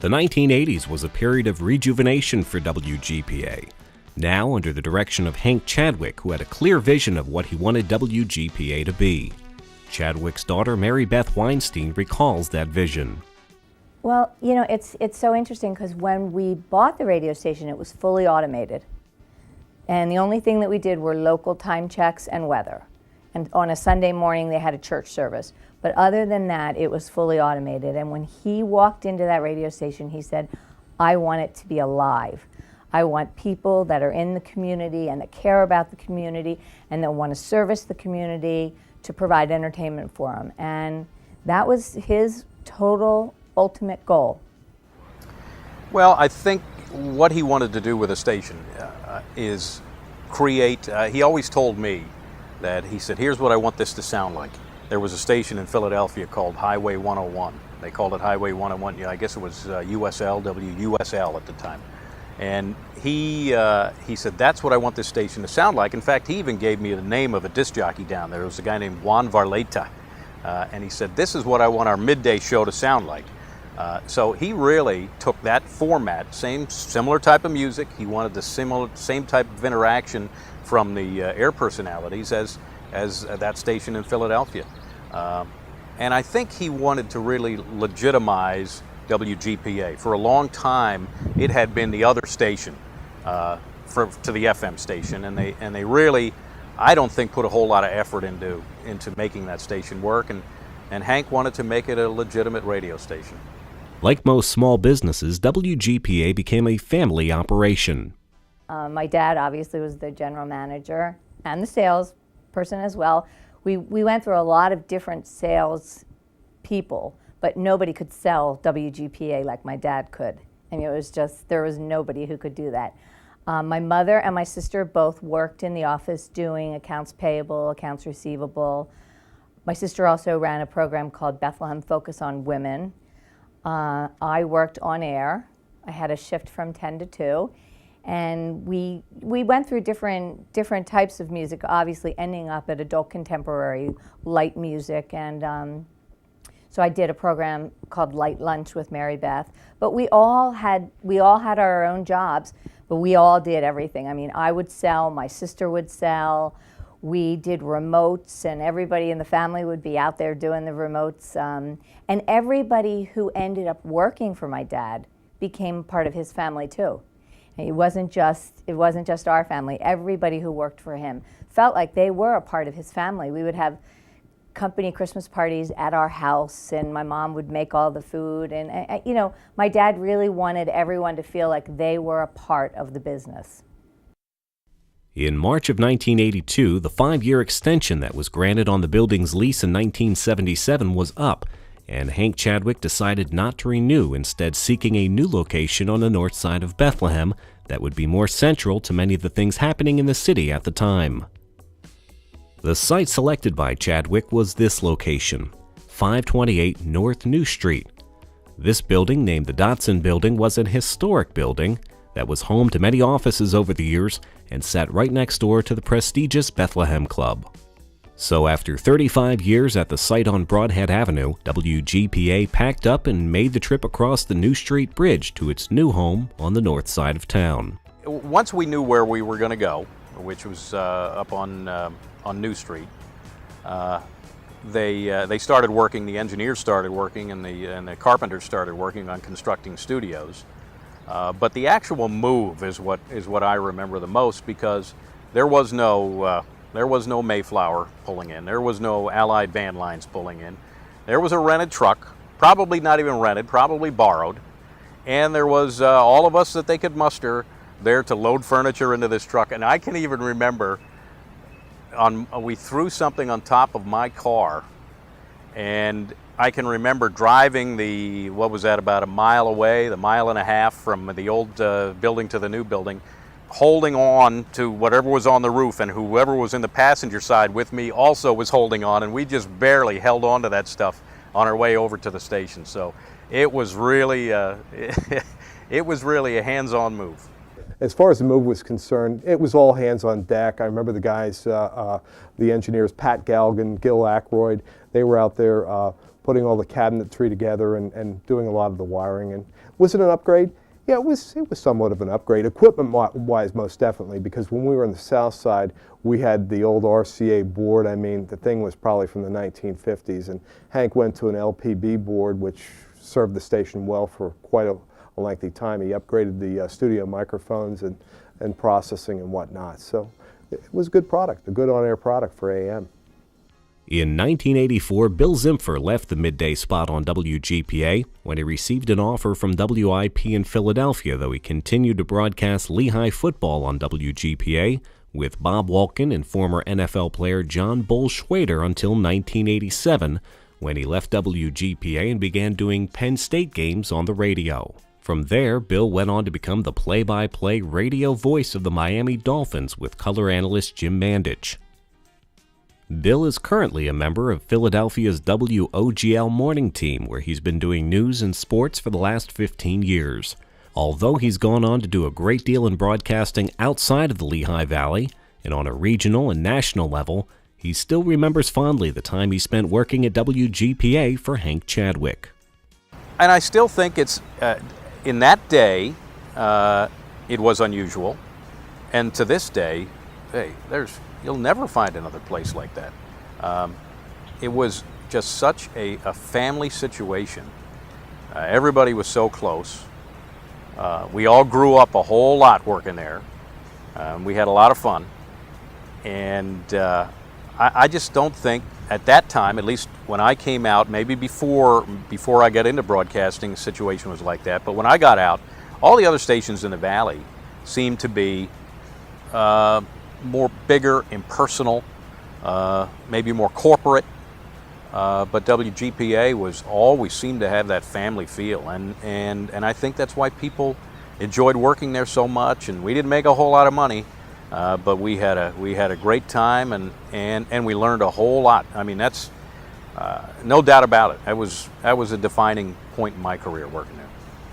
The 1980s was a period of rejuvenation for WGPA, now under the direction of Hank Chadwick, who had a clear vision of what he wanted WGPA to be. Chadwick's daughter, Mary Beth Weinstein, recalls that vision. Well, you know, it's so interesting because when we bought the radio station, it was fully automated. And the only thing that we did were local time checks and weather. And on a Sunday morning, they had a church service. But other than that, it was fully automated. And when he walked into that radio station, he said, I want it to be alive. I want people that are in the community and that care about the community and that want to service the community to provide entertainment for them. And that was his total ultimate goal. Well, I think what he wanted to do with the station is create, he always told me that he said, here's what I want this to sound like. There was a station in Philadelphia called Highway 101. They called it Highway 101. Yeah, I guess it was USL, WUSL at the time. And he said, that's what I want this station to sound like. In fact, he even gave me the name of a disc jockey down there. It was a guy named Juan Varleta. And he said, this is what I want our midday show to sound like. So he really took that format, similar type of music. He wanted the same type of interaction from the air personalities as that station in Philadelphia. And I think he wanted to really legitimize WGPA. For a long time, it had been the other station to the FM station, and they really, I don't think, put a whole lot of effort into making that station work. And Hank wanted to make it a legitimate radio station. Like most small businesses, WGPA became a family operation. My dad obviously was the general manager and the sales person as well. We went through a lot of different sales people, but nobody could sell WGPA like my dad could. I mean, it was just, there was nobody who could do that. My mother and my sister both worked in the office doing accounts payable, accounts receivable. My sister also ran a program called Bethlehem Focus on Women. I worked on air. I had a shift from 10 to 2. And we went through different types of music, obviously ending up at adult contemporary, light music. And so I did a program called Light Lunch with Mary Beth. But we all had our own jobs, but we all did everything. I mean, I would sell, my sister would sell. We did remotes, and everybody in the family would be out there doing the remotes. And everybody who ended up working for my dad became part of his family too. It wasn't just our family. Everybody who worked for him felt like they were a part of his family. We would have company Christmas parties at our house, and my mom would make all the food. And you know, my dad really wanted everyone to feel like they were a part of the business. In March of 1982, the 5-year extension that was granted on the building's lease in 1977 was up, and Hank Chadwick decided not to renew, instead seeking a new location on the north side of Bethlehem that would be more central to many of the things happening in the city at the time. The site selected by Chadwick was this location, 528 North New Street. This building, named the Dotson Building, was an historic building that was home to many offices over the years and sat right next door to the prestigious Bethlehem Club. So after 35 years at the site on Broadhead Avenue, WGPA packed up and made the trip across the New Street Bridge to its new home on the north side of town. Once we knew where we were going to go, which was up on New Street, they started working. The engineers started working, and the carpenters started working on constructing studios. But the actual move is what I remember the most, because there was no Mayflower pulling in. There was no Allied van lines pulling in. There was a rented truck, probably not even rented, probably borrowed, and there was all of us that they could muster there to load furniture into this truck. And I can even remember we threw something on top of my car, and I can remember driving about a mile away, the mile and a half from the old building to the new building, holding on to whatever was on the roof, and whoever was in the passenger side with me also was holding on, and we just barely held on to that stuff on our way over to the station. So it was really it was really a hands-on move. As far as the move was concerned, it was all hands on deck. I remember the guys, the engineers, Pat Galgan, Gil Ackroyd, they were out there putting all the cabinetry together and doing a lot of the wiring. And was it an upgrade? Yeah, it was somewhat of an upgrade, equipment-wise most definitely, because when we were on the south side, we had the old RCA board. I mean, the thing was probably from the 1950s, and Hank went to an LPB board, which served the station well for quite a lengthy time. He upgraded the studio microphones and processing and whatnot. So it was a good product, a good on-air product for AM. In 1984, Bill Zimpfer left the midday spot on WGPA when he received an offer from WIP in Philadelphia, though he continued to broadcast Lehigh football on WGPA with Bob Walkin and former NFL player John Bull Schwader until 1987, when he left WGPA and began doing Penn State games on the radio. From there, Bill went on to become the play-by-play radio voice of the Miami Dolphins with color analyst Jim Mandich. Bill is currently a member of Philadelphia's WOGL morning team, where he's been doing news and sports for the last 15 years. Although he's gone on to do a great deal in broadcasting outside of the Lehigh Valley and on a regional and national level, he still remembers fondly the time he spent working at WGPA for Hank Chadwick. And I still think it's, in that day, it was unusual. And to this day, hey, you'll never find another place like that. It was just such a family situation. Everybody was so close. We all grew up a whole lot working there. We had a lot of fun. And I just don't think at that time, at least when I came out, maybe before I got into broadcasting, the situation was like that. But when I got out, all the other stations in the Valley seemed to be more bigger, impersonal, maybe more corporate, but WGPA always seemed to have that family feel, and I think that's why people enjoyed working there so much. And we didn't make a whole lot of money, but we had a great time, and we learned a whole lot. I mean, that's no doubt about it. That was a defining point in my career working there.